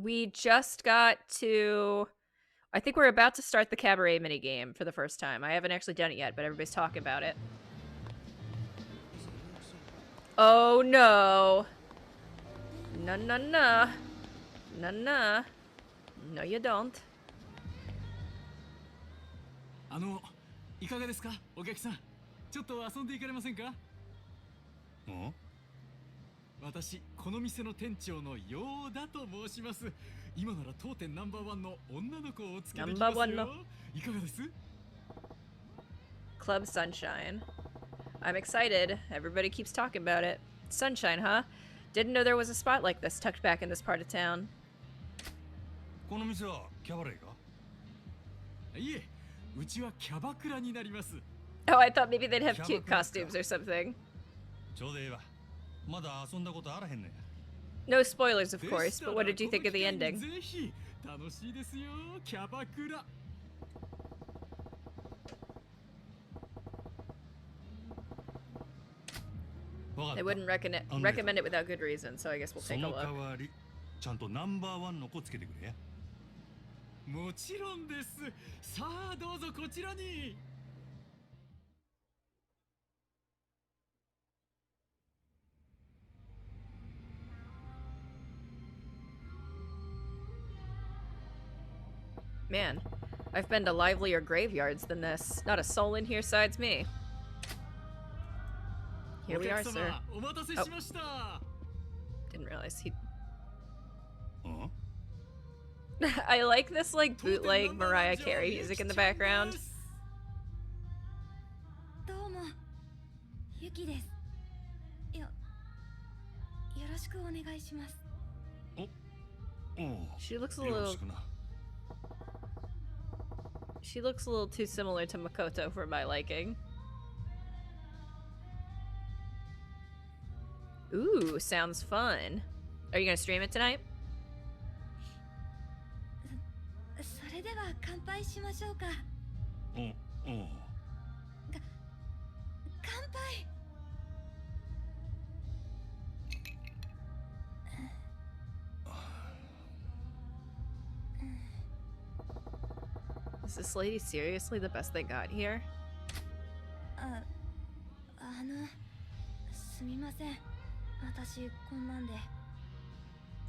We just got to... I think we're about to start the Cabaret Minigame for the first time. I haven't actually done it yet, but everybody's talking about it. Oh no. No, no, no. No, no. No, you don't. いかがですか、お客さん。ちょっと遊んでいかれませんか？私、この店の店長のヨーダと申します。今なら当店ナンバーワンの女の子をお付けできますよ。いかがです？ Club Sunshine. I'm excited. Everybody keeps talking about it. Sunshine, huh? Didn't know there was a spot like this tucked back in this part of town. この店はキャバレーか？いえ、うちはキャバクラになります。 Oh, I thought maybe they'd have cute costumes or something. ちょうどええわ。まだ遊んだことあらへんねん。 No spoilers, of course, but what did you think of the ending? ぜひ楽しいですよ、キャバクラ。 They wouldn't recommend it without good reason, so I guess we'll take a その代 look. わりちゃんとナンバーワンの子つけてくれや。もちろんです。さあどうぞこちらに。 Man, I've been to livelier graveyards than this. Not a soul in here sides me. Here we are, sir. Oh. Didn't realize he... I like this, like, bootleg Mariah Carey music in the background. She looks a little... She looks a little too similar to Makoto for my liking. Ooh, sounds fun. Are you gonna stream it tonight? Is this lady seriously the best they got here?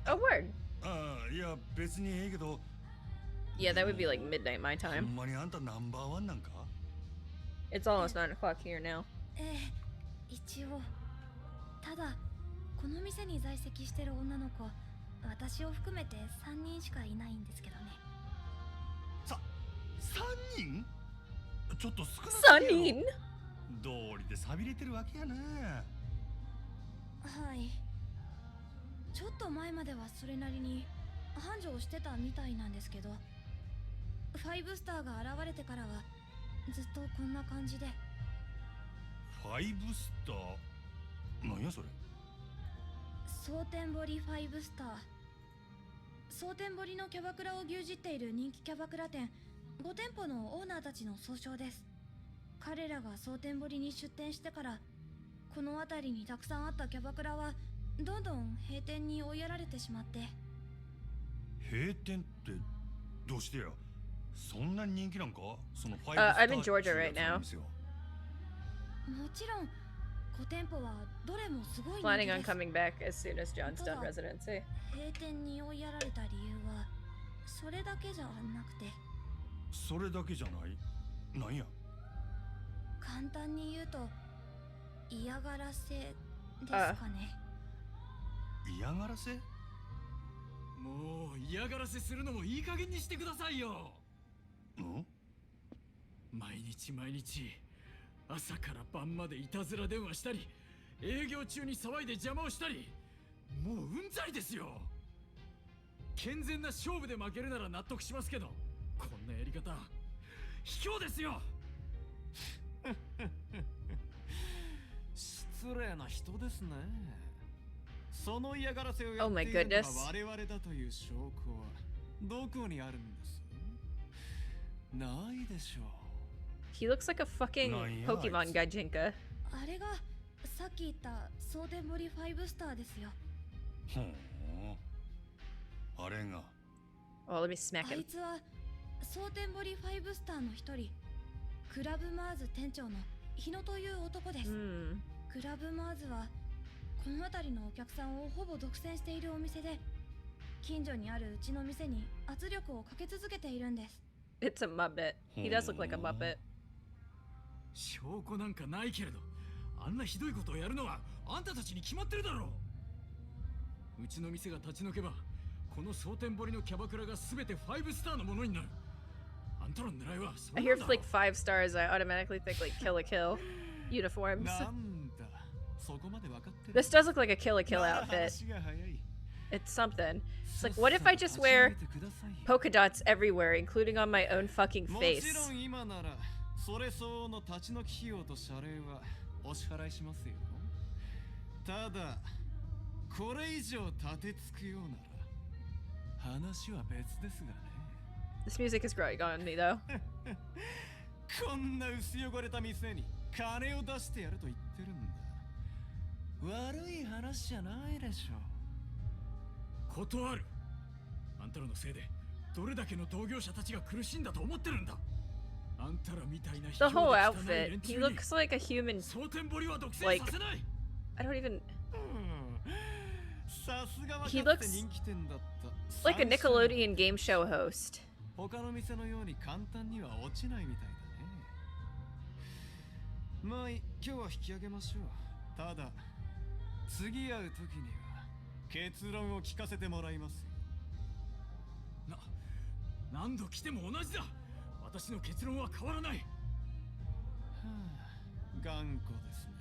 Oh, word. Yeah, that would be like midnight my time. It's almost 9 o'clock here now. 3人？ちょっと少なすぎるよ。道理で寂れてるわけやな。はい。ちょっと前まではそれなりに繁盛してたみたいなんですけど、5スターが現れてからはずっとこんな感じで。5スター？なんやそれ？蒼天堀5スター。蒼天堀のキャバクラを牛耳っている人気キャバクラ店。5店舗のオーナーたちの総称です。彼らが蒼天堀に出店してから、この辺りにたくさんあったキャバクラはどんどん閉店に追いやられてしまって。閉店ってどうしてや？そんなに人気なんか？その5 I'm in Georgia right now. もちろん5店舗はどれもすごい人気です。 Planning on coming back as soon as John's done residency. 閉店に追いやられた理由はそれだけじゃなくて。それだけじゃない？なんや？簡単に言うと嫌がらせですかね。嫌がらせ？もう嫌がらせするのもいい加減にしてくださいよ。毎日毎日朝から晩までいたずら電話したり、営業中に騒いで邪魔をしたり、もううんざりですよ。健全な勝負で負けるなら納得しますけど、こんなやり方卑怯ですよ。失礼な人ですね。その嫌がらせをやっているのは我々だという証拠はどこにあるんです？ないでしょう。 He looks like a fucking Pokemon Gajinka. あれがさっき言った蒼天堀5スターですよ。ほう。あ誰が Oh, let me smack あい him. つは蒼天堀ファイブスターの一人、クラブマーズ店長の日野という男です。Hmm. クラブマーズはこの辺りのお客さんをほぼ独占しているお店で、近所にあるうちの店に圧力をかけ続けているんです。 It's a Muppet. He does look like a Muppet. 証拠なんかないけれど、あんなひどいことをやるのはあんたたちに決まってるだろう。うちの店が立ち退けば、この蒼天堀のキャバクラが全て5スターのものになる。あんたの狙いはそ I う hear なんだ like 5 stars, I automatically think like Kill la Kill uniforms. なんだそこまで分かってる This does look like a Kill la Kill なら outfit. 話が早い It's something. It's like, what if I just wear polka dots everywhere, including on my own fucking もち face? ろん今ならそれ相応の立ち退き費用と謝礼はお支払いしますよ。ただこれ以上立てつくようなら話は別ですがね。 This music is growing on me though. こんな薄汚れた店に金を出してやると言ってるんだ。悪い話じゃないでしょ。断る。あんたらのせいでどれだけの同業者たちが苦しんだと思ってるんだ。あんたらみたいな The whole outfit. He looks like a human. 蒼天堀は独占 Like- させない。 I don't even. さすがは He かつて looks 人気店だった Like a Nickelodeon game show host. 他の店のように簡単には落ちないみたいだね。まあいい、今日は引き上げましょう。ただ次会う時には結論を聞かせてもらいますよ。何度来ても同じだ。私の結論は変わらない。はあ、頑固ですね。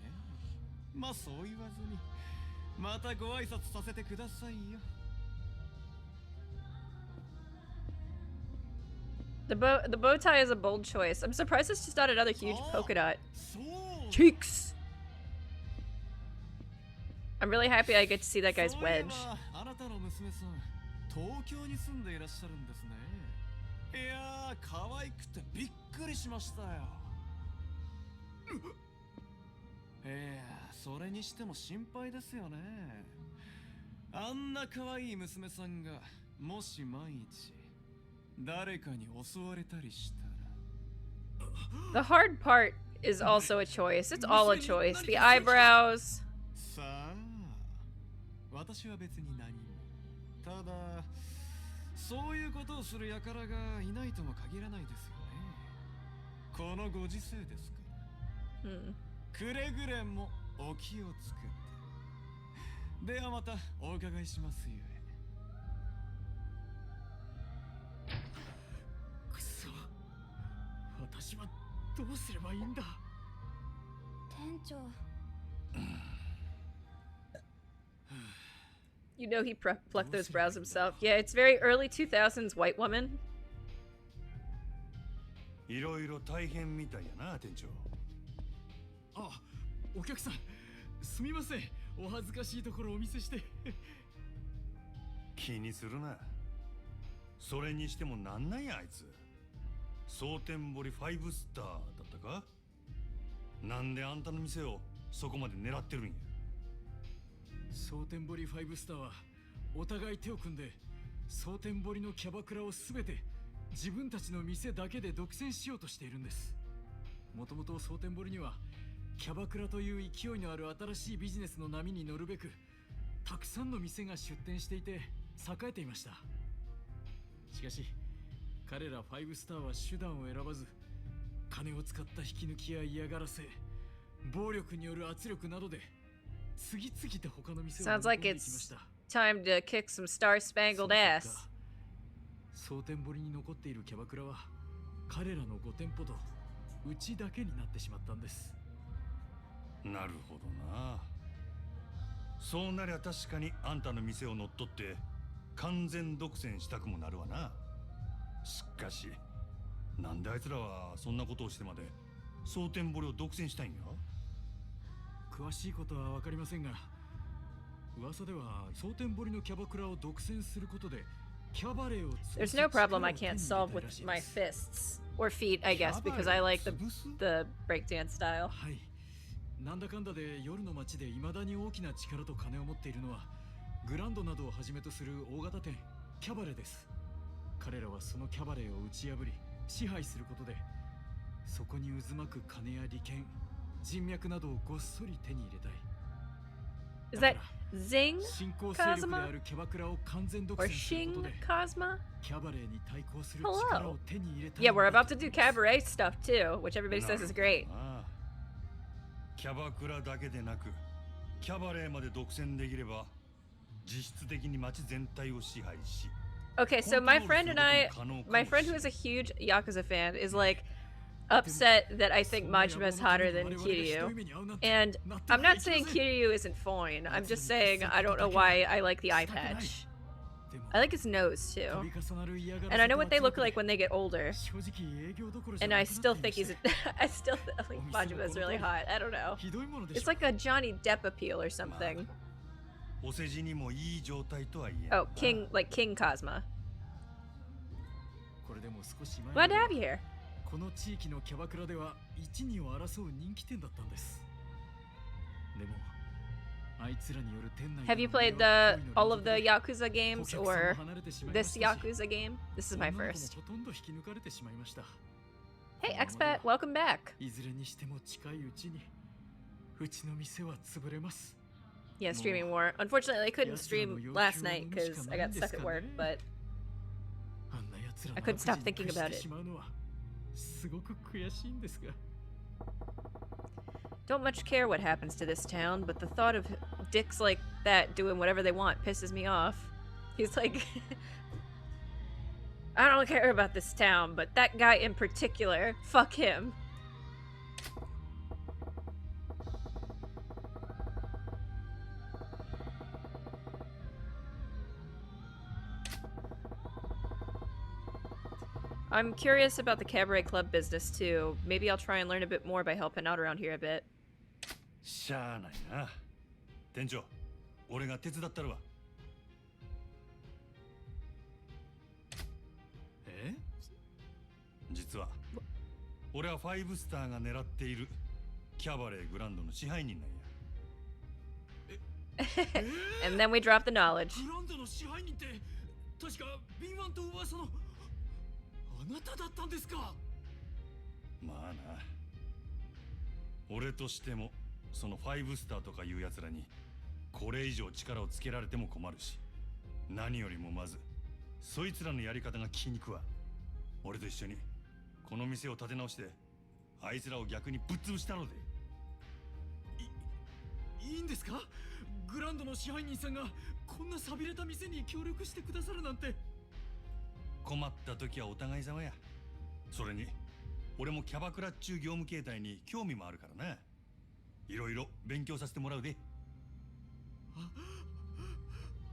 まあそう言わずにまたご挨拶させてくださいよ。 The bow tie is a bold choice. I'm surprised it's just not another huge polka dot. そう Cheeks. I'm really happy I get to see that guy's そういえ wedge. ばあなたの娘さん東京に住んでいらっしゃるんですね。いやー可愛くてびっくりしましたよ。それにしても心配ですよね。あんな可愛い娘さんがもし万一誰かに襲われたりしたら。 The hard part is also a choice. It's all a choice. The eyebrows. さあ、私は別に何も。ただ、そういうことをする輩がいないとも限らないですよね。このご時世ですから。Hmm. くれぐれもお気をつけて。ではまたお伺いしますゆえ。くそ。私はどうすればいいんだ。店長、 You know he plucked those brows himself. Yeah, it's very early 2000s white woman. いろいろ大変みたいやな、店長。あ、お客さん、すみません。お恥ずかしいところをお見せして。気にするな。それにしてもなんなんやあいつ。蒼天堀5スターだったか。なんであんたの店をそこまで狙ってるんや。蒼天堀5スターはお互い手を組んで蒼天堀のキャバクラをすべて自分たちの店だけで独占しようとしているんです。もともと蒼天堀にはキャバクラという勢いのある新しいビジネスの波に乗るべくたくさんの店が出店していて栄えていました。しかし彼ら5スターは手段を選ばず金を使った引き抜きや嫌がらせ、暴力による圧力などで次々と他の店を Sounds like 飲み込んでいきました。 Time to kick some star-spangled ass. 蒼天堀に残っているキャバクラは彼らの5店舗とうちだけになってしまったんです。なるほどな。そうなりゃ確かにあんたの店を乗っ取って完全独占したくもなるわな。しかしなんであいつらはそんなことをしてまで蒼天堀を独占したいんや。詳しいことは分かりませんが、噂では蒼天堀のキャバクラを独占することでキャバレーを潰す There's no problem I 力を手 can't に solve 入れたらし with い my です。 fists. Or feet, I guess, because I like the breakdance style. はい。なんだかんだで夜の街で未だに大きな力と金を持っているのはグランドなどをはじめとする大型店キャバレです。彼らはそのキャバレーを打ち破り支配することで、そこに渦巻く金や利権、人脈などをごっそり手に入れたい。 Is that Zing 新興勢力であるキャバクラを完全独 or 占するこ Shing とで、 Cosma? キャバレーに対抗する Hello. 力を手に入れたい。 Yeah, we're about to do cabaret stuff too, which everybody says is great. ああキャバクラだけでなくキャバレーまで独占できれば実質的に街全体を支配し Okay, so my friend and I, my friend who is a huge Yakuza fan, is like upset that I think Majima's hotter than Kiryu. And I'm not saying Kiryu isn't fine. I'm just saying I don't know why I like the eye patch. I like his nose too. And I know what they look like when they get older. And I still think he's I still think Majima's really hot. I don't know. It's like a Johnny Depp appeal or something. お世辞にもいい状態とは言えない Oh, like King Cosma. これでも少し Glad 前 to have you here. この地域のキャバクラでは一二を争う人気店だったんです。でもあいつらによる店内 Have you played all of the Yakuza games or this Yakuza game? This is my first. ほとんど引き抜かれてしまいました。 Hey, expat, welcome back. いずれにしても近いうちにうちの店は潰れます。 Yeah, streaming war. Unfortunately, I couldn't stream last night because I got stuck at work, but I couldn't stop thinking about it. すごく悔しいんですが。 Don't much care what happens to this town, but the thought of dicks like that doing whatever they want pisses me off. He's like, I don't care about this town, but that guy in particular, fuck him. I'm curious about the cabaret club business too. Maybe I'll try and learn a bit more by helping out around here a bit. しゃあないな店長俺が手伝ったるわえ実は俺はファイブスターが狙っているキャバレーグランドの支配人なんや And then we drop the knowledge. グランドの支配人って確か敏腕と噂のあなただったんですか。まあな俺としてもそのファイブスターとかいうやつらにこれ以上力をつけられても困るし何よりもまずそいつらのやり方が気に食わ俺と一緒にこの店を立て直してあいつらを逆にぶっ潰したのでいいんですか。グランドの支配人さんがこんな寂れた店に協力してくださるなんて。困った時はお互い様やそれに俺もキャバクラっちゅう業務形態に興味もあるからないろいろ勉強させてもらうで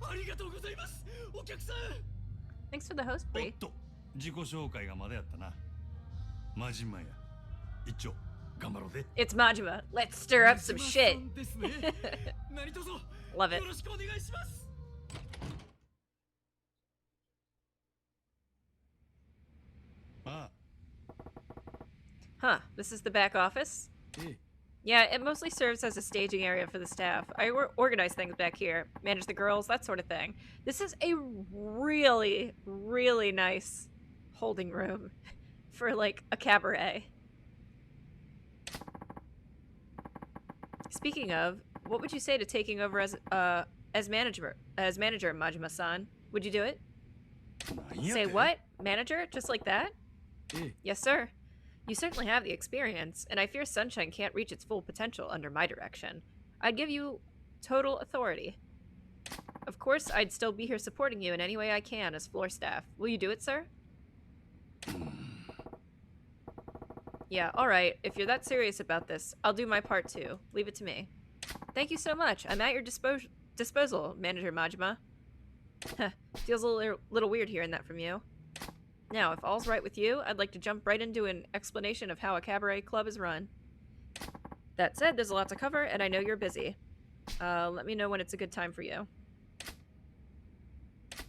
ありがとうございます、お客さん。 Thanks for the host, おっ Bree. と自己紹介がまだやったなマジンマや一丁頑張ろうぜ It's Majima. Let's stir up some shit. ですね。何卒 Love it. よろしくお願いします。 あ Huh, this is the back office? ええ Yeah, it mostly serves as a staging area for the staff. I organize things back here, manage the girls, that sort of thing. This is a really, really nice holding room for, like, a cabaret. Speaking of, what would you say to taking over as manager, Majima-san? Would you do it? なんや Say て what? Manager? Just like that? ええ Yes, sir. You certainly have the experience, and I fear Sunshine can't reach its full potential under my direction. I'd give you total authority. Of course, I'd still be here supporting you in any way I can as floor staff. Will you do it, sir? Yeah, alright. If you're that serious about this, I'll do my part too. Leave it to me. Thank you so much. I'm at your disposal, Manager Majima. Feels a little weird hearing that from you. Now, if all's right with you, I'd like to jump right into an explanation of how a cabaret club is run. That said, there's a lot to cover, and I know you're busy. Let me know when it's a good time for you.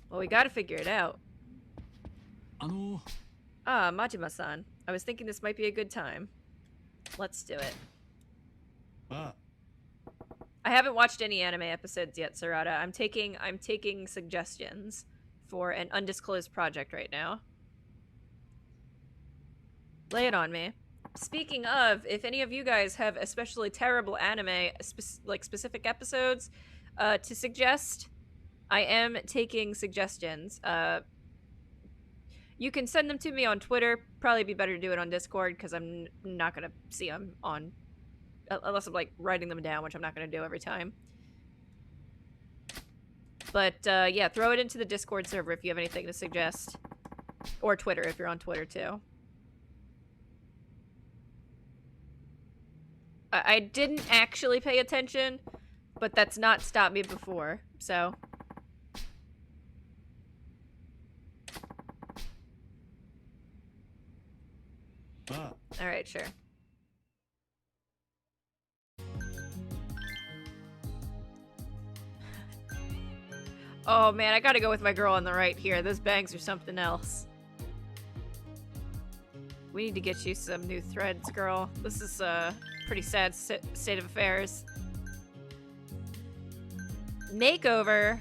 Well, we gotta figure it out. Ah, Majima-san. I was thinking this might be a good time. Let's do it. あ I haven't watched any anime episodes yet, Sarada. I'm taking suggestions for an undisclosed project right now. Lay it on me. Speaking of, if any of you guys have especially terrible anime, like specific episodes to suggest, I am taking suggestions. You can send them to me on Twitter. Probably be better to do it on Discord because I'm not going to see them on... Unless I'm, like, writing them down, which I'm not going to do every time. But, yeah, throw it into the Discord server if you have anything to suggest. Or Twitter, if you're on Twitter, too. I didn't actually pay attention, but that's not stopped me before, so... Alright, sure. Oh man, I gotta go with my girl on the right here. Those bangs are something else. We need to get you some new threads, girl. This is a pretty sad state of affairs. Makeover.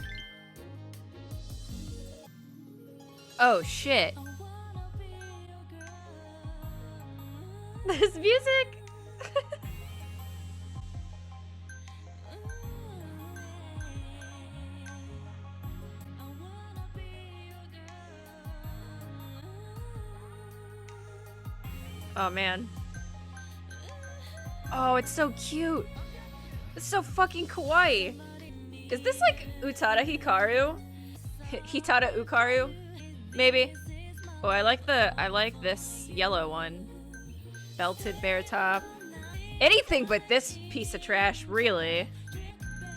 Oh shit. This music? Oh man. Oh, it's so cute. It's so fucking kawaii. Is this like Utada Hikaru? Hitada Ukaru? Maybe. Oh, I like this yellow one. Belted bear top. Anything but this piece of trash, really.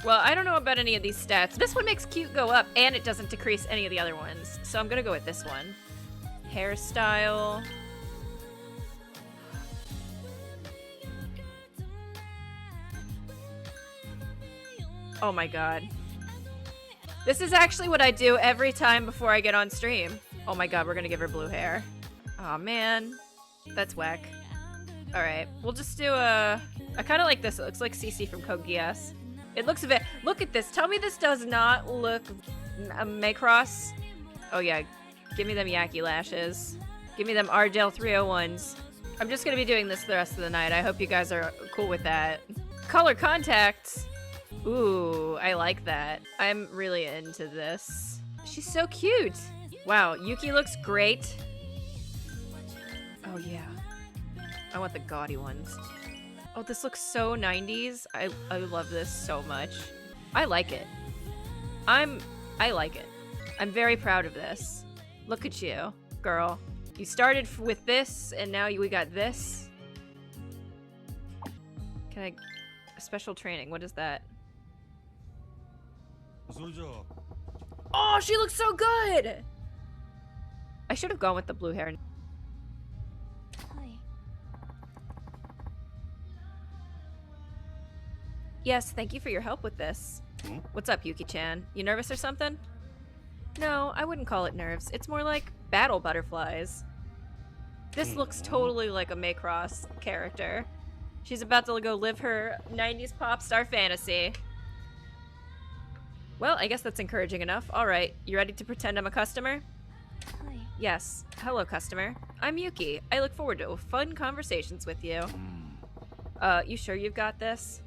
Well, I don't know about any of these stats. This one makes cute go up, and it doesn't decrease any of the other ones. So I'm gonna go with this one. Hairstyle. Oh my god. This is actually what I do every time before I get on stream. Oh my god, we're gonna give her blue hair. Aw, man. That's whack. Alright, we'll just do a... I kind of like this. It looks like Cece from Code Geass. It looks a bit... Look at this. Tell me this does not look... Macross. Oh yeah. Give me them Yaki lashes. Give me them Ardell 301s. I'm just gonna be doing this the rest of the night. I hope you guys are cool with that. Color contacts. Ooh, I like that. I'm really into this. She's so cute. Wow, Yuki looks great. Oh yeah. I want the gaudy ones. Oh, this looks so 90s. I love this so much. I like it. I like it. I'm very proud of this. Look at you, girl. You started with this, and now we got this. Can I... Special training, what is that? Oh, she looks so good! I should have gone with the blue hair. Yes, thank you for your help with this. What's up, Yuki-chan? You nervous or something? No, I wouldn't call it nerves. It's more like battle butterflies. This looks totally like a Macross character. She's about to go live her 90s pop star fantasy. Well, I guess that's encouraging enough. Alright, you ready to pretend I'm a customer? Hi. Yes. Hello, customer. I'm Yuki. I look forward to fun conversations with you. You sure you've got this?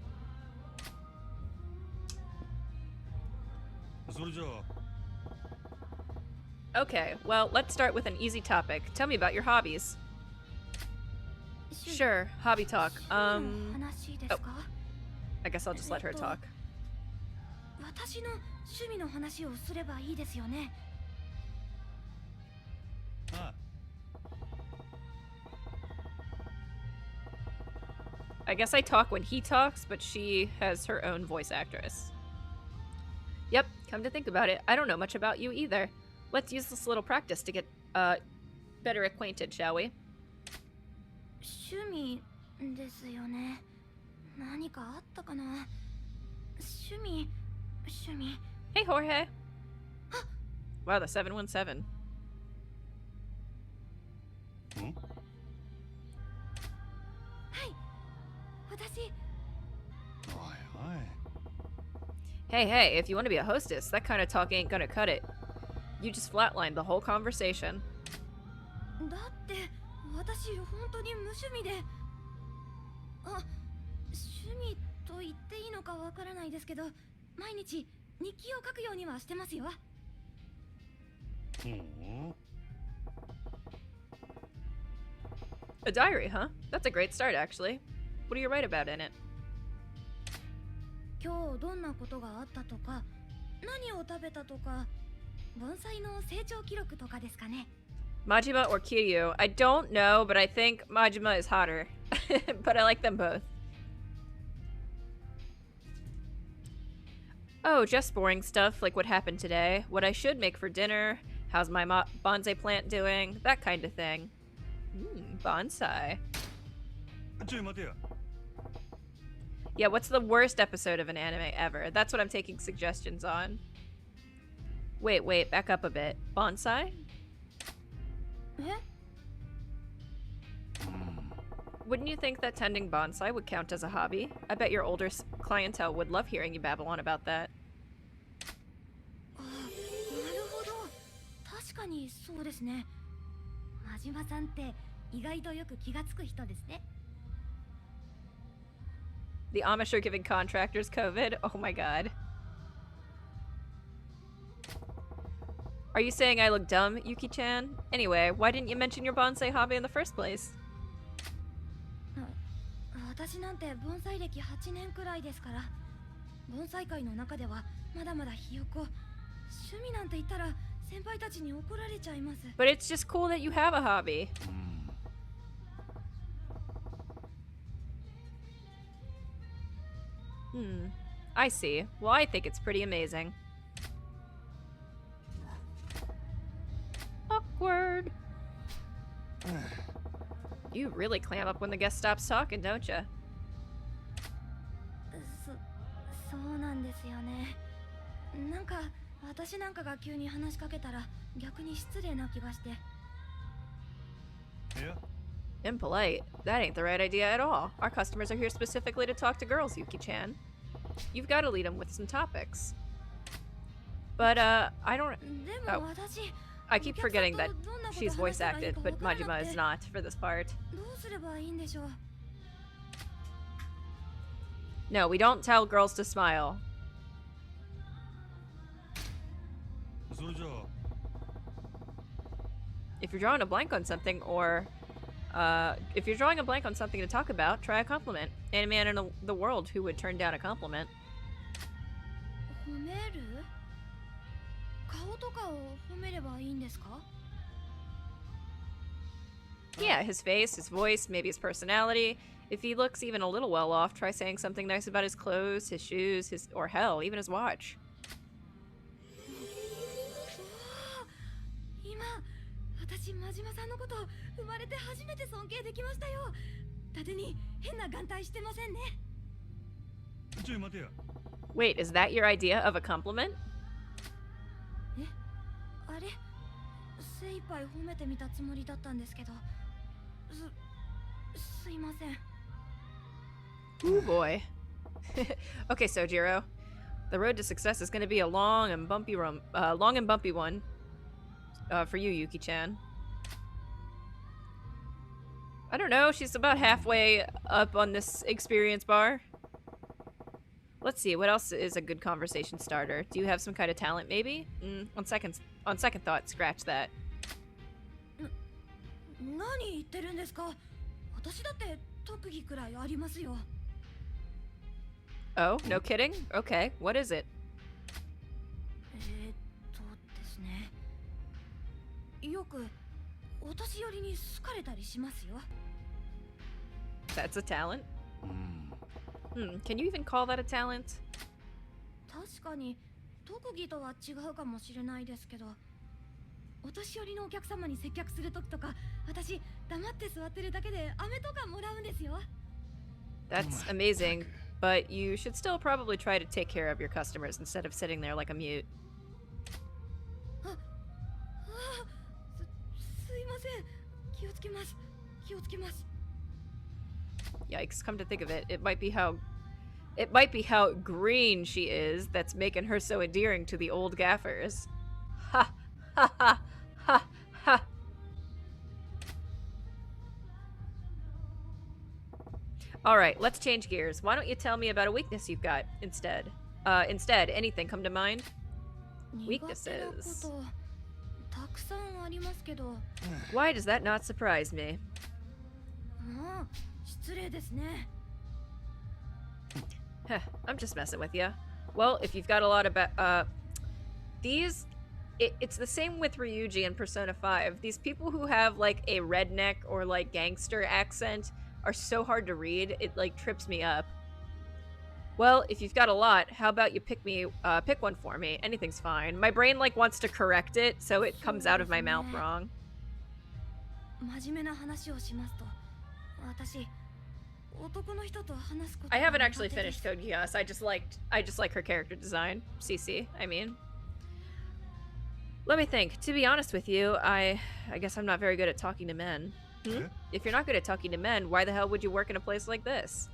Okay, well, let's start with an easy topic. Tell me about your hobbies. Sure, hobby talk. Oh. I guess I'll just let her talk. I guess I talk when he talks, but she has her own voice actress. Yep, come to think about it, I don't know much about you either. Let's use this little practice to get, better acquainted, shall we? Hey, Jorge. Wow, the 717. Hey, if you want to be a hostess, that kind of talk ain't gonna cut it. You just flatlined the whole conversation. だって私本当に無趣味で、趣味と言っていいのかわからないですけど、毎日日記を書くようにはしてますよ。A diary, huh? That's a great start, actually. What do you write about in it? 今日どんなことがあったとか、何を食べたとか、盆栽の成長記録とかですかね。Majima or Kiryu? I don't know, but I think Majima is hotter. But I like them both. Oh, just boring stuff like what happened today, what I should make for dinner, how's my bonsai plant doing, that kind of thing. Bonsai. Yeah, what's the worst episode of an anime ever? That's what I'm taking suggestions on. Wait, back up a bit. Bonsai? Wouldn't you think that tending bonsai would count as a hobby? I bet your older clientele would love hearing you babble on about that. なるほど。確かにそうですね。真島さんって意外とよく気がつく人ですね。The Amish are giving contractors COVID? Oh my god. Are you saying I look dumb, Yuki-chan? Anyway, why didn't you mention your bonsai hobby in the first place? 私なんて盆栽歴8年くらいですから、盆栽界の中ではまだまだひよこ。趣味なんて言ったら先輩たちに怒られちゃいます。But it's just cool that you have a hobby. I see. Well, I think it's pretty amazing. Awkward. You really clam up when the guest stops talking, don't you? そうなんですよね。なんか私なんかが急に話しかけたら逆に失礼な気がして。Yeah. Impolite? That ain't the right idea at all. Our customers are here specifically to talk to girls, Yuki-chan. You've got to lead them with some topics. But, I don't... Oh. I keep forgetting that she's voice acted, but Majima is not for this part. No, we don't tell girls to smile. If you're drawing a blank on something, or... if you're drawing a blank on something to talk about, try a compliment. Any man in the world who would turn down a compliment. Yeah, his face, his voice, maybe his personality. If he looks even a little well off, try saying something nice about his clothes, his shoes, or hell, even his watch. 私真島さんのこと生まれて初めて尊敬できましたよ。縦に変な眼帯してませんね。Wait, is that your idea of a compliment? え、あれ、精一杯褒めてみたつもりだったんですけど、すいません。Ooh boy. Okay, Sojiro. The road to success is going to be a long and bumpy one. For you, Yuki-chan. I don't know, she's about halfway up on this experience bar. Let's see, what else is a good conversation starter? Do you have some kind of talent, maybe? On second thought, scratch that. 何言ってるんですか？私だって特技くらいありますよ。Oh, no kidding? Okay, what is it? ですね。よくお年寄りに好かれたりしますよ。That's a talent? Can you even call that a talent? 確かに特技とは違うかもしれないですけど、お年寄りのお客様に接客するときとか、私黙って座ってるだけで飴とかもらうんですよ。That's amazing, but you should still probably try to take care of your customers instead of sitting there like a mute. すいません。気をつけます。気をつけます。 Yikes, come to think of it, it might be how green she is that's making her so endearing to the old gaffers. Ha! Ha ha ha ha. Alright, let's change gears. Why don't you tell me about a weakness you've got instead? Instead, anything come to mind? Weaknesses. Why does that not surprise me? Heh, I'm just messing with you. Well, if you've got a lot of it's the same with Ryuji in Persona 5. These people who have like a redneck or like gangster accent are so hard to read, it like trips me up. Well, if you've got a lot, how about you pick one for me? Anything's fine. My brain like wants to correct it, so it comes out of my mouth wrong. I haven't actually finished Code Geass. I just like her character design. CC, I mean. Let me think. To be honest with you, I guess I'm not very good at talking to men. Hmm? If you're not good at talking to men, why the hell would you work in a place like this?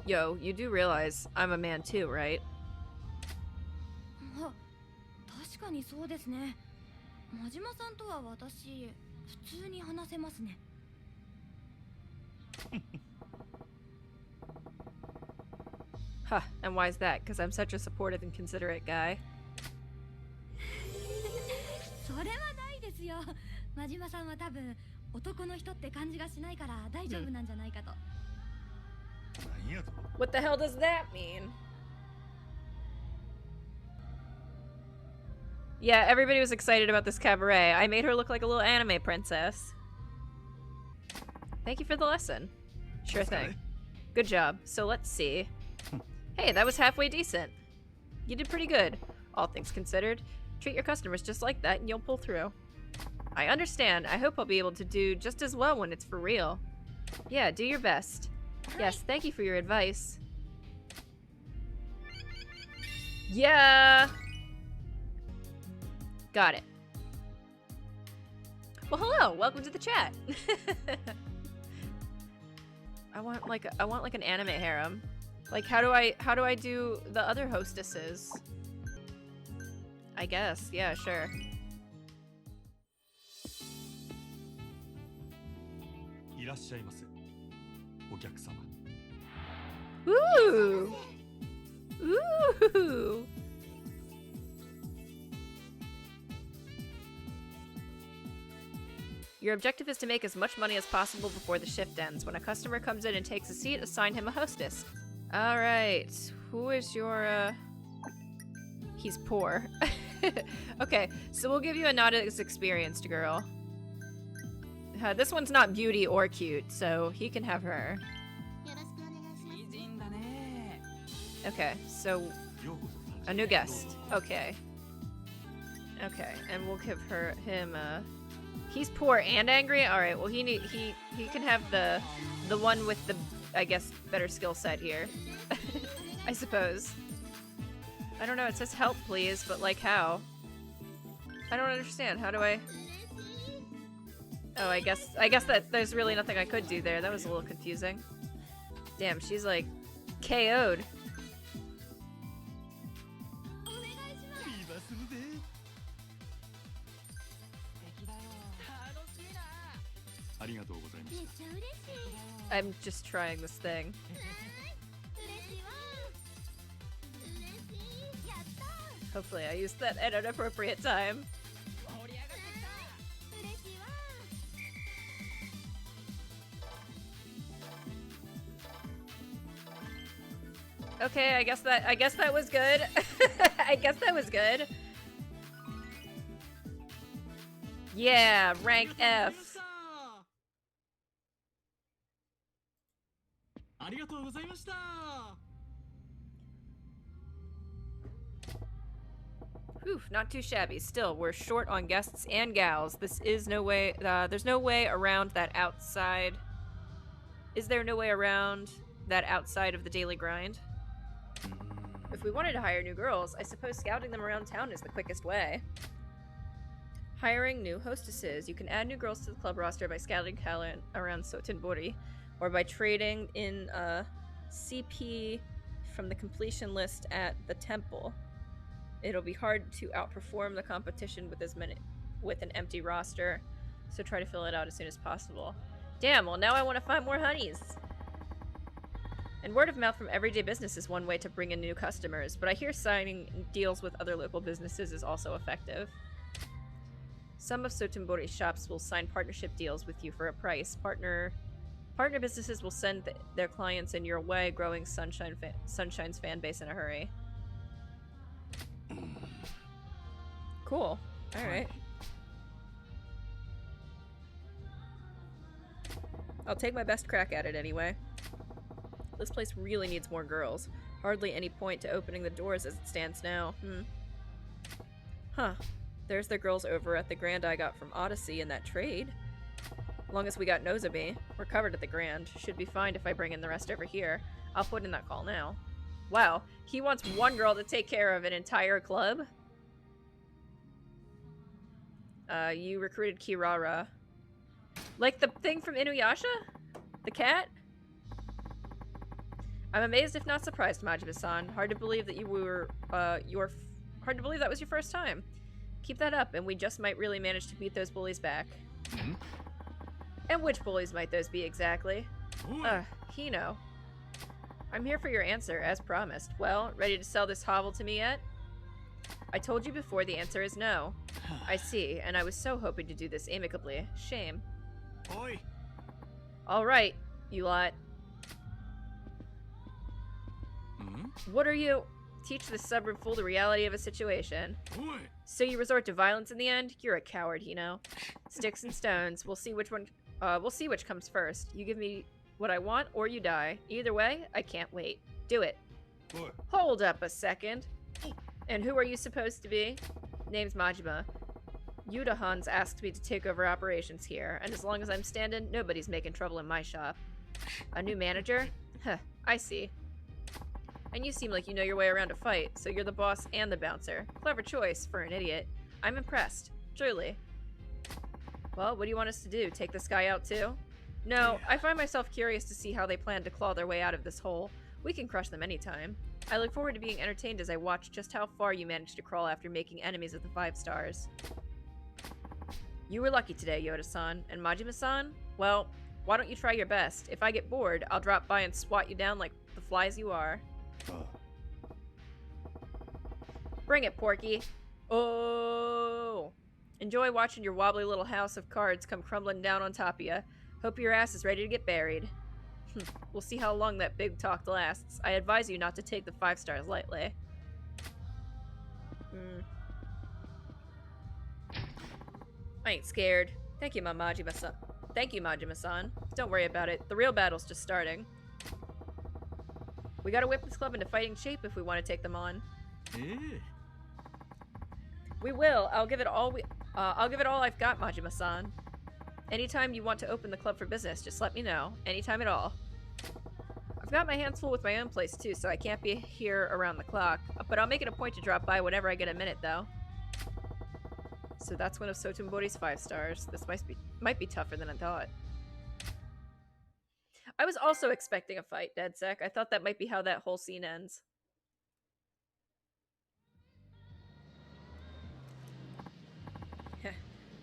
Yo, you do realize I'm a man too, right? Huh, and why is that? Because I'm such a supportive and considerate guy? What the hell does that mean? Yeah, everybody was excited about this cabaret. I made her look like a little anime princess. Thank you for the lesson. Sure thing. Good job. So let's see. Hey, that was halfway decent. You did pretty good, all things considered. Treat your customers just like that and you'll pull through. I understand. I hope I'll be able to do just as well when it's for real. Yeah, do your best. Yes, thank you for your advice. Yeah! Got it. Well, hello. Welcome to the chat. I want like an anime harem. Like how do I do the other hostesses? I guess. Yeah, sure. Ooh. Ooh. Your objective is to make as much money as possible before the shift ends. When a customer comes in and takes a seat, assign him a hostess. Alright. Who is your, He's poor. Okay, so we'll give you a not as experienced girl. This one's not beauty or cute, so he can have her. Okay, so a new guest. Okay. Okay, and we'll give him he's poor and angry. All right. Well, he can have the one with the, I guess, better skill set here. I suppose. I don't know. It says help, please, but like how? I don't understand. How do I? Oh, I guess that there's really nothing I could do there. That was a little confusing. Damn, she's like KO'd. I'm just trying this thing. Hopefully I used that at an appropriate time. Okay, I guess that was good. I guess that was good. Yeah, rank F. Whew, not too shabby. Still, we're short on guests and gals. This is no way, there's no way around that outside. Is there no way around that outside of the daily grind? If we wanted to hire new girls, I suppose scouting them around town is the quickest way. Hiring new hostesses. You can add new girls to the club roster by scouting talent around Sotenbori, or by trading in CP from the completion list at the temple. It'll be hard to outperform the competition with an empty roster, so try to fill it out as soon as possible. Damn, well now I want to find more honeys! And word of mouth from everyday business is one way to bring in new customers, but I hear signing deals with other local businesses is also effective. Some of Sotenbori's shops will sign partnership deals with you for a price. Partner businesses will send their clients in your way, growing Sunshine's fan base in a hurry. Cool. Alright. I'll take my best crack at it anyway. This place really needs more girls. Hardly any point to opening the doors as it stands now. Huh. There's the girls over at the Grand I got from Odyssey in that trade. Long as we got Nozomi, we're covered at the Grand. Should be fine if I bring in the rest over here. I'll put in that call now. Wow, he wants one girl to take care of an entire club? You recruited Kirara. Like the thing from Inuyasha? The cat? I'm amazed if not surprised, Majima-san. Hard to believe that hard to believe that was your first time. Keep that up, and we just might really manage to beat those bullies back. Hmm? And which bullies might those be exactly? Hino. I'm here for your answer, as promised. Well, ready to sell this hovel to me yet? I told you before the answer is no. I see, and I was so hoping to do this amicably. Shame. Oi! Alright, you lot. Hmm? What are you? Teach this stubborn fool the reality of a situation. Oi! So you resort to violence in the end? You're a coward, Hino. Sticks and stones. We'll see which comes first. You give me what I want, or you die. Either way, I can't wait. Do it. Boy. Hold up a second. And who are you supposed to be? Name's Majima. Yuta Hans asked me to take over operations here, and as long as I'm standing, nobody's making trouble in my shop. A new manager? Huh, I see. And you seem like you know your way around a fight, so you're the boss and the bouncer. Clever choice for an idiot. I'm impressed. Truly. Well, what do you want us to do? Take this guy out too? No, I find myself curious to see how they plan to claw their way out of this hole. We can crush them anytime. I look forward to being entertained as I watch just how far you managed to crawl after making enemies of the 5 stars. You were lucky today, Yoda-san. And Majima-san? Well, why don't you try your best? If I get bored, I'll drop by and swat you down like the flies you are. Bring it, Porky. Oh! Enjoy watching your wobbly little house of cards come crumbling down on top of you. Hope your ass is ready to get buried. We'll see how long that big talk lasts. I advise you not to take the 5 stars lightly. I ain't scared. Thank you, Majima-san. Thank you, Majima-san. Don't worry about it. The real battle's just starting. We gotta whip this club into fighting shape if we want to take them on. We will. I'll give it all I've got, Majima-san. Anytime you want to open the club for business, just let me know. Anytime at all. I've got my hands full with my own place too, so I can't be here around the clock. But I'll make it a point to drop by whenever I get a minute, though. So that's one of Sotenbori's 5 stars. This might be tougher than I thought. I was also expecting a fight, DeadSec. I thought that might be how that whole scene ends.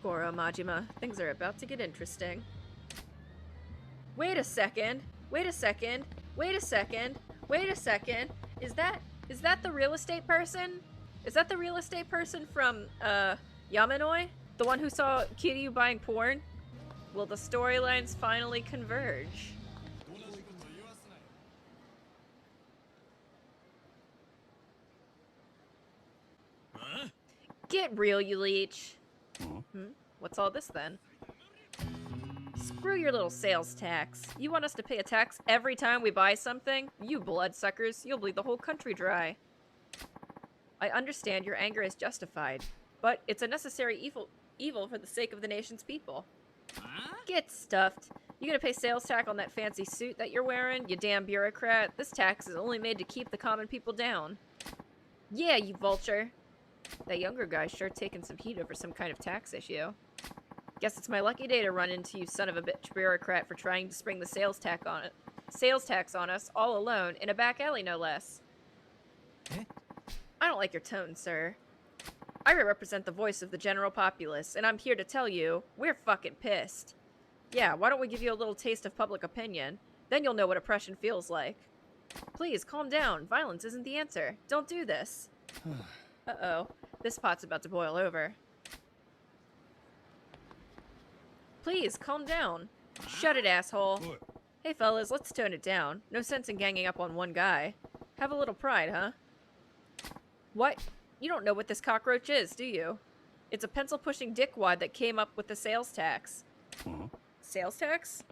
Goro Majima, things are about to get interesting. Wait a second. Wait a second. Wait a second. Wait a second. Is that the real estate person? Is that the real estate person from Yamanoi? The one who saw Kiryu buying porn? Will the storylines finally converge? Huh? Get real, you leech. What's all this then? Screw your little sales tax. You want us to pay a tax every time we buy something? You bloodsuckers, you'll bleed the whole country dry. I understand your anger is justified, but it's a necessary evil for the sake of the nation's people. Huh? Get stuffed. You gonna pay sales tax on that fancy suit that you're wearing, you damn bureaucrat? This tax is only made to keep the common people down. Yeah, you vulture. That younger guy's sure taking some heat over some kind of tax issue. Guess it's my lucky day to run into you son of a bitch bureaucrat for trying to spring the sales tax on us all alone in a back alley, no less. Eh? I don't like your tone, sir. I represent the voice of the general populace, and I'm here to tell you, we're fucking pissed. Yeah, why don't we give you a little taste of public opinion? Then you'll know what oppression feels like. Please, calm down. Violence isn't the answer. Don't do this. Uh-oh. This pot's about to boil over. Please, calm down. Shut it, asshole. Oi. Hey, fellas, let's tone it down. No sense in ganging up on one guy. Have a little pride, huh? What? You don't know what this cockroach is, do you? It's a pencil-pushing dickwad that came up with the sales tax. Sales tax?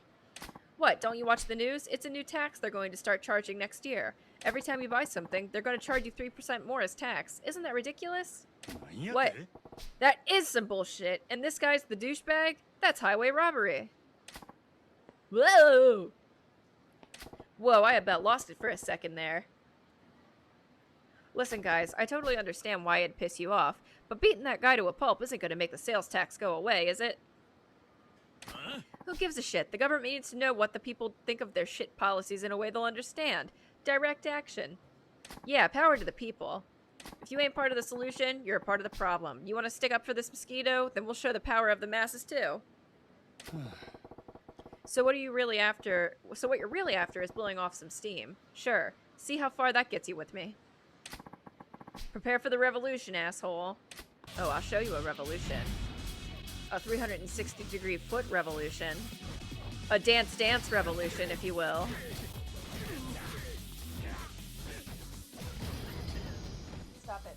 What, don't you watch the news? It's a new tax they're going to start charging next year. Every time you buy something, they're going to charge you 3% more as tax. Isn't that ridiculous? What? That is some bullshit, and this guy's the douchebag? That's highway robbery. Whoa! Whoa, I about lost it for a second there. Listen, guys, I totally understand why it'd piss you off, but beating that guy to a pulp isn't going to make the sales tax go away, is it? Huh? Who gives a shit? The government needs to know what the people think of their shit policies in a way they'll understand. Direct action. Yeah, power to the people. If you ain't part of the solution, you're a part of the problem. You want to stick up for this mosquito? Then we'll show the power of the masses too. So what are you really after? So what you're really after is blowing off some steam. Sure. See how far that gets you with me. Prepare for the revolution, asshole. Oh, I'll show you a revolution. A 360-degree foot revolution. A dance-dance revolution, if you will. Stop it.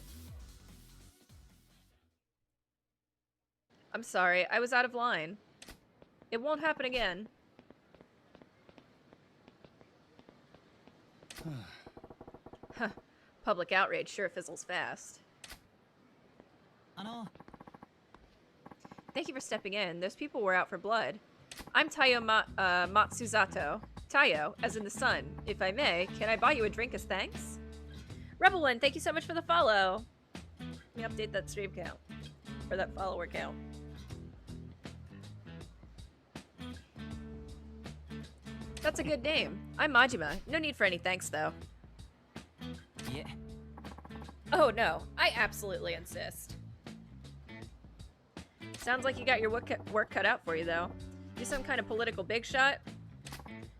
I'm sorry, I was out of line. It won't happen again. Huh. Public outrage sure fizzles fast. Thank you for stepping in. Those people were out for blood. I'm Tayo Matsuzato. Tayo, as in the sun. If I may, can I buy you a drink as thanks? Rebel One, thank you so much for the follow. Let me update that stream count. Or that follower count. That's a good name. I'm Majima. No need for any thanks, though. Yeah. Oh no, I absolutely insist. Sounds like you got your work cut out for you, though. You some kind of political big shot?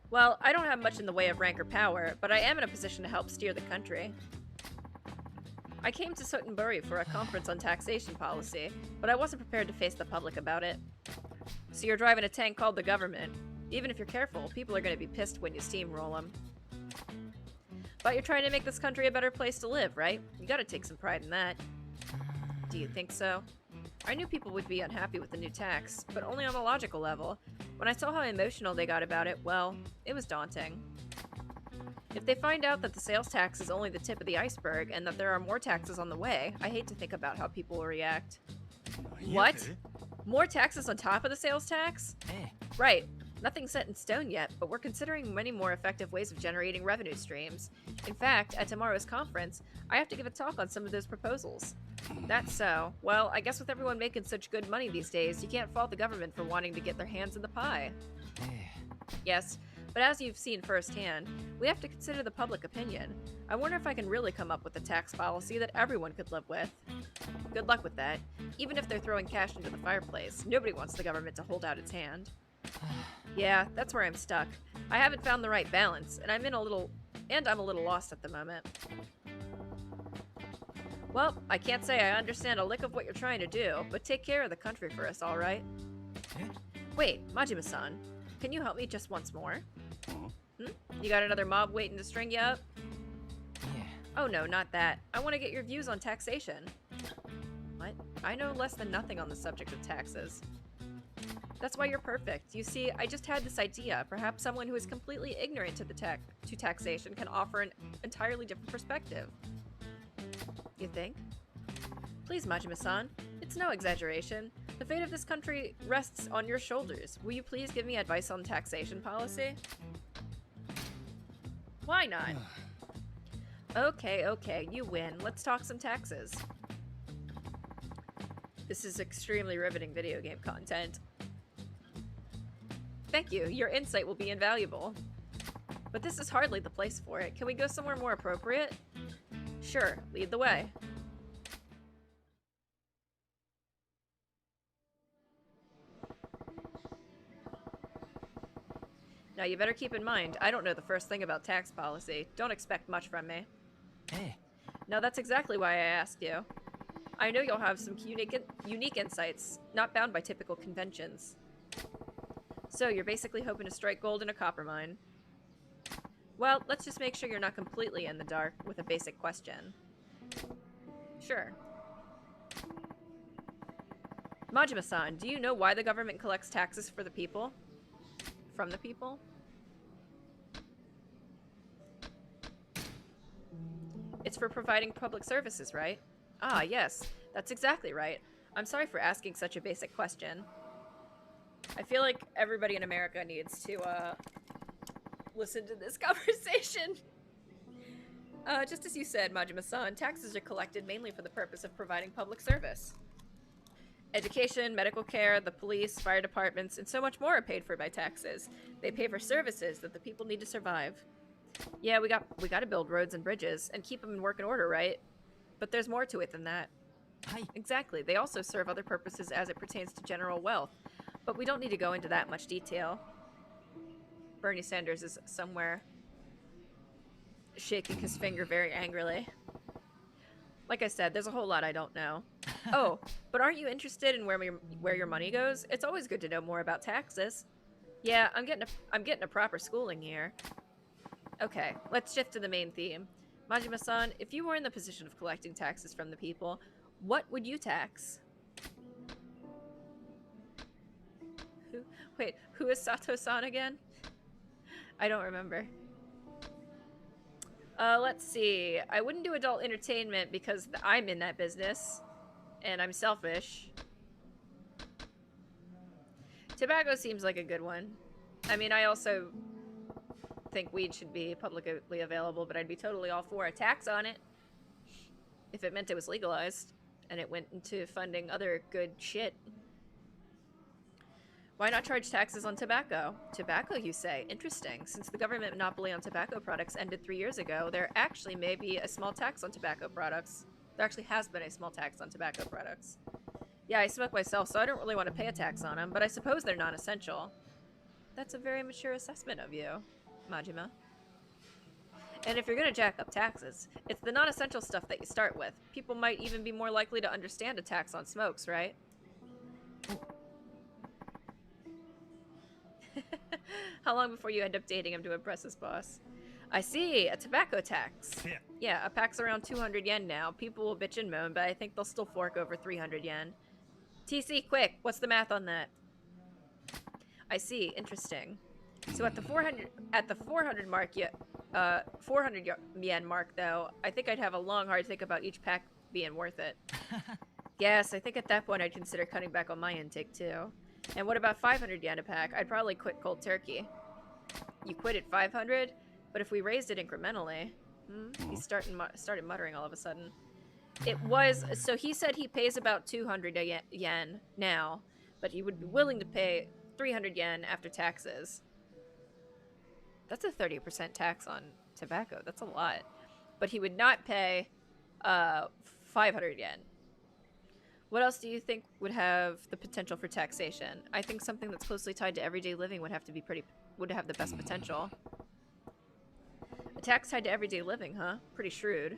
Well, I don't have much in the way of rank or power, but I am in a position to help steer the country. I came to Sotenburi for a conference on taxation policy, but I wasn't prepared to face the public about it. So you're driving a tank called the government. Even if you're careful, people are going to be pissed when you steamroll them. But you're trying to make this country a better place to live, right? You gotta take some pride in that. Do you think so? I knew people would be unhappy with the new tax, but only on a logical level. When I saw how emotional they got about it, well, it was daunting. If they find out that the sales tax is only the tip of the iceberg and that there are more taxes on the way, I hate to think about how people will react. What? More taxes on top of the sales tax? Right. Nothing's set in stone yet, but we're considering many more effective ways of generating revenue streams. In fact, at tomorrow's conference, I have to give a talk on some of those proposals. That's so. Well, I guess with everyone making such good money these days, you can't fault the government for wanting to get their hands in the pie. Yes, but as you've seen firsthand, we have to consider the public opinion. I wonder if I can really come up with a tax policy that everyone could live with. Good luck with that. Even if they're throwing cash into the fireplace, nobody wants the government to hold out its hand. Yeah, that's where I'm stuck. I haven't found the right balance, and I'm a little lost at the moment. Well, I can't say I understand a lick of what you're trying to do, but take care of the country for us, all right? Wait, Majima-san, can you help me just once more? You got another mob waiting to string you up? Oh no, not that. I want to get your views on taxation. What? I know less than nothing on the subject of taxes. That's why you're perfect. You see, I just had this idea. Perhaps someone who is completely ignorant to taxation can offer an entirely different perspective. You think? Please, Majima-san. It's no exaggeration. The fate of this country rests on your shoulders. Will you please give me advice on taxation policy? Why not? Okay, okay, you win. Let's talk some taxes. This is extremely riveting video game content. Thank you, your insight will be invaluable. But this is hardly the place for it. Can we go somewhere more appropriate? Sure, lead the way. Now you better keep in mind, I don't know the first thing about tax policy. Don't expect much from me. Hey. Now that's exactly why I asked you. I know you'll have some unique insights, not bound by typical conventions. So you're basically hoping to strike gold in a copper mine. Well, let's just make sure you're not completely in the dark with a basic question. Sure. Majima-san, do you know why the government collects taxes for the people? From the people? It's for providing public services, right? Ah, yes, that's exactly right. I'm sorry for asking such a basic question. I feel like everybody in America needs to, listen to this conversation. Just as you said, Majima-san, taxes are collected mainly for the purpose of providing public service. Education, medical care, the police, fire departments, and so much more are paid for by taxes. They pay for services that the people need to survive. Yeah, we got to build roads and bridges and keep them in working order, right? But there's more to it than that. Hi. Exactly. They also serve other purposes as it pertains to general wealth. But we don't need to go into that much detail. Bernie Sanders is somewhere shaking his finger very angrily. Like I said, there's a whole lot I don't know. Oh, but aren't you interested in where your money goes? It's always good to know more about taxes. Yeah, I'm getting a proper schooling here. Okay, let's shift to the main theme. Majima-san, if you were in the position of collecting taxes from the people, what would you tax? Who is Sato-san again? I don't remember. Let's see. I wouldn't do adult entertainment because I'm in that business. And I'm selfish. Tobacco seems like a good one. I mean, I also think weed should be publicly available, but I'd be totally all for a tax on it. If it meant it was legalized. And it went into funding other good shit. Why not charge taxes on tobacco? Tobacco, you say? Interesting. Since the government monopoly on tobacco products ended 3 years ago, there actually may be a small tax on tobacco products. There actually has been a small tax on tobacco products. Yeah, I smoke myself, so I don't really want to pay a tax on them, but I suppose they're non-essential. That's a very mature assessment of you, Majima. And if you're gonna jack up taxes, it's the non-essential stuff that you start with. People might even be more likely to understand a tax on smokes, right? How long before you end up dating him to impress his boss? I see, a tobacco tax. Yeah, a pack's around 200 yen now. People will bitch and moan, but I think they'll still fork over 300 yen. TC, quick, what's the math on that? I see, interesting. So at the 400 mark, 400 yen mark though, I think I'd have a long hard think about each pack being worth it. Yes, I think at that point I'd consider cutting back on my intake too. And what about 500 yen a pack? I'd probably quit cold turkey. You quit at 500? But if we raised it incrementally... He started muttering all of a sudden. It was... So he said he pays about 200 yen now, but he would be willing to pay 300 yen after taxes. That's a 30% tax on tobacco. That's a lot. But he would not pay 500 yen. What else do you think would have the potential for taxation? I think something that's closely tied to everyday living would have the best potential. A tax tied to everyday living, huh? Pretty shrewd.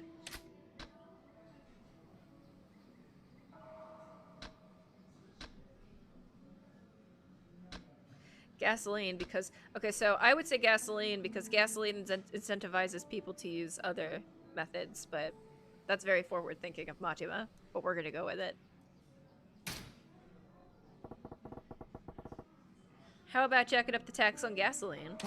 Gasoline because... Okay, so I would say gasoline because gasoline incentivizes people to use other methods, but that's very forward thinking of Majima, but we're gonna go with it. How about jacking up the tax on gasoline?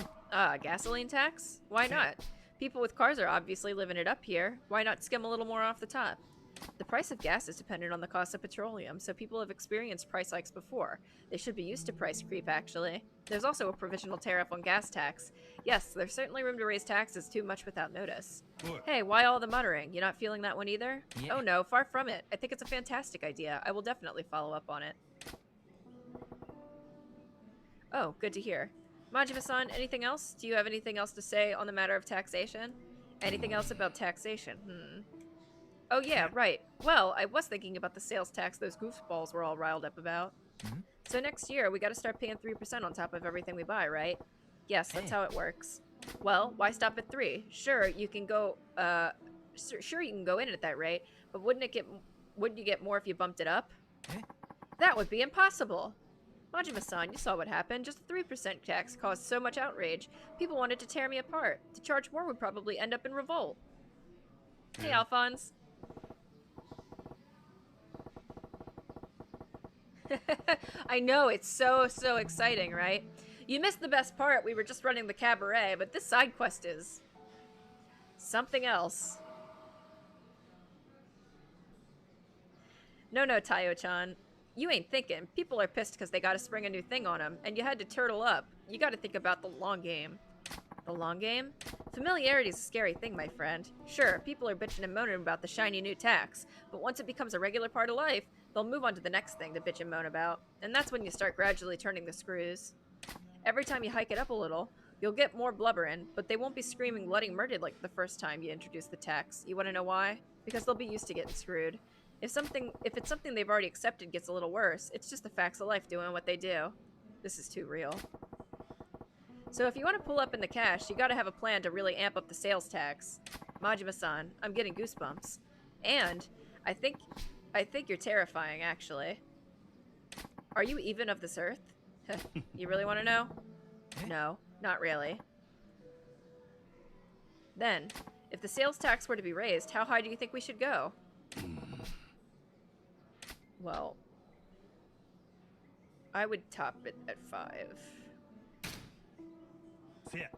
Gasoline tax? Why not? People with cars are obviously living it up here. Why not skim a little more off the top? The price of gas is dependent on the cost of petroleum, so people have experienced price hikes before. They should be used to price creep, actually. There's also a provisional tariff on gas tax. Yes, there's certainly room to raise taxes too much without notice. What? Hey, why all the muttering? You not feeling that one either? Yeah. Oh no, far from it. I think it's a fantastic idea. I will definitely follow up on it. Oh, good to hear. Majima-san, anything else? Do you have anything else to say on the matter of taxation? Anything else about taxation? Oh yeah, right. Well, I was thinking about the sales tax those goofballs were all riled up about. Mhm. So next year, we gotta start paying 3% on top of everything we buy, right? Yes, that's Hey. how it works. Well, why stop at 3? Sure, you can go, sure you can go in at that rate, but wouldn't you get more if you bumped it up? Eh? That would be impossible! Majima-san, you saw what happened. Just a 3% tax caused so much outrage. People wanted to tear me apart. To charge more would probably end up in revolt. Hey, Yeah. Alphonse. I know, it's so exciting, right? You missed the best part. We were just running the cabaret, but this side quest is something else. No, Tayo-chan. You ain't thinking. People are pissed because they gotta spring a new thing on them, and you had to turtle up. You gotta think about the long game. The long game? Familiarity's a scary thing, my friend. Sure, people are bitching and moaning about the shiny new tax, but once it becomes a regular part of life, they'll move on to the next thing to bitch and moan about, and that's when you start gradually turning the screws. Every time you hike it up a little, you'll get more blubbering, but they won't be screaming bloody murder like the first time you introduce the tax. You wanna know why? Because they'll be used to getting screwed. If it's something they've already accepted gets a little worse, it's just the facts of life doing what they do. This is too real. So if you want to pull up in the cash, you gotta have a plan to really amp up the sales tax. Majima-san, I'm getting goosebumps. And I think you're terrifying, actually. Are you even of this earth? You really want to know? No, not really. Then, if the sales tax were to be raised, how high do you think we should go? Well, I would top it at 5. Yeah.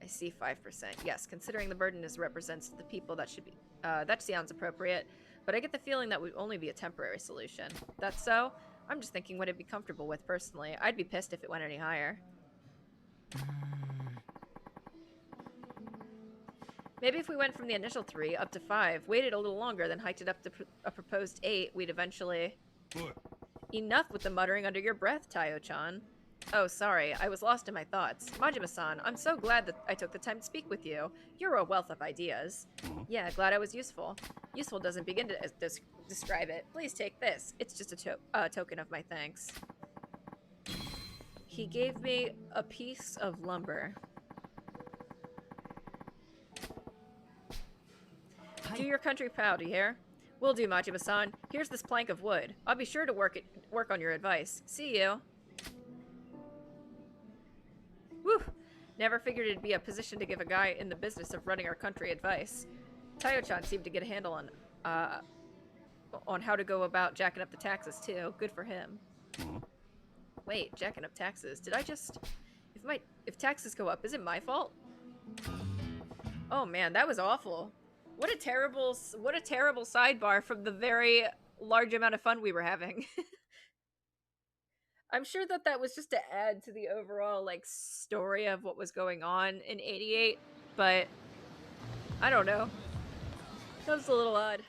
I see 5%. Yes, considering the burden represents the people, that should be. That sounds appropriate, but I get the feeling that would only be a temporary solution. That's so? I'm just thinking what I'd be comfortable with personally. I'd be pissed if it went any higher. Maybe if we went from the initial 3 up to 5, waited a little longer, then hiked it up to a proposed 8, we'd eventually... What? Enough with the muttering under your breath, Tayo-chan. Oh, sorry, I was lost in my thoughts. Majima-san, I'm so glad that I took the time to speak with you. You're a wealth of ideas. Yeah, glad I was useful. Useful doesn't begin to describe it. Please take this. It's just a token of my thanks. He gave me a piece of lumber. Do your country proud, you hear? Will do, Majima-san. Here's this plank of wood. I'll be sure to work on your advice. See you. Whew! Never figured it'd be a position to give a guy in the business of running our country advice. Tayo-chan seemed to get a handle on how to go about jacking up the taxes, too. Good for him. Wait, jacking up taxes. Did I just... If taxes go up, is it my fault? Oh man, that was awful. What a terrible sidebar from the very large amount of fun we were having. I'm sure that was just to add to the overall, like, story of what was going on in 88, but I don't know. That was a little odd.